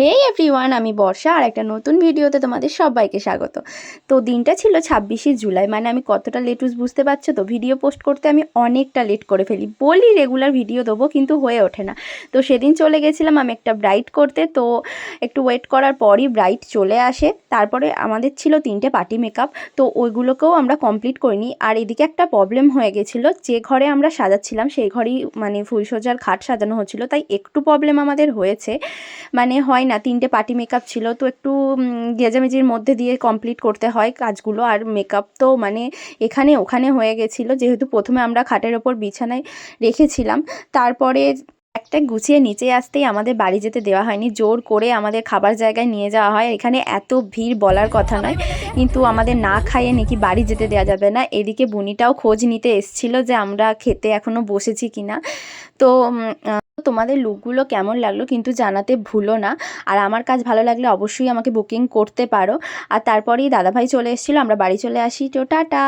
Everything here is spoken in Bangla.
হেই এভরিওয়ান, আমি বর্ষা আর একটা নতুন ভিডিওতে তোমাদের সবাইকে স্বাগত। তো দিনটা ছিল 26শে জুলাই, মানে আমি কতটা লেটুস বুঝতে পারছো তো। ভিডিও পোস্ট করতে আমি অনেকটা লেট করে ফেলি, বলি রেগুলার ভিডিও দেবো কিন্তু হয়ে ওঠে না। তো সেদিন চলে গেছিলাম আমি একটা ব্রাইড করতে, তো একটু ওয়েট করার পরই ব্রাইড চলে আসে। তারপরে আমাদের ছিল 3টে পার্টি মেকআপ, তো ওইগুলোকেও আমরা কমপ্লিট করিনি। আর এদিকে একটা প্রবলেম হয়ে গেছিলো, যে ঘরে আমরা সাজাচ্ছিলাম সেই ঘরেই মানে ফুলসজ্জার খাট সাজানো হচ্ছিলো, তাই একটু প্রবলেম আমাদের হয়েছে। মানে হয় না, 3টে পার্টি মেকআপ ছিল, তো একটু গেজামেজির মধ্যে দিয়ে কমপ্লিট করতে হয় কাজগুলো। আর মেকআপ তো মানে এখানে ওখানে হয়ে গেছিলো, যেহেতু প্রথমে আমরা খাটের ওপর বিছানায় রেখেছিলাম। তারপরে একটা গুছিয়ে নিচে আসতেই আমাদের বাড়ি যেতে দেওয়া হয়নি, জোর করে আমাদের খাবার জায়গায় নিয়ে যাওয়া হয়। এখানে এত ভিড় বলার কথা নয়, কিন্তু আমাদের না খাইয়ে নাকি বাড়ি যেতে দেওয়া যাবে না। এদিকে বুনিটাও খোঁজ নিতে এসেছিলো যে আমরা খেতে এখনও বসেছি কিনা। তো তোমাদের লুকগুলো কেমন লাগলো কিন্তু জানাতে ভুলো না। আর আমার কাজ ভালো লাগলে অবশ্যই আমাকে বুকিং করতে পারো। আর তারপরেই দাদাভাই চলে এসেছিলো, আমরা বাড়ি চলে আসি। তো টাটা।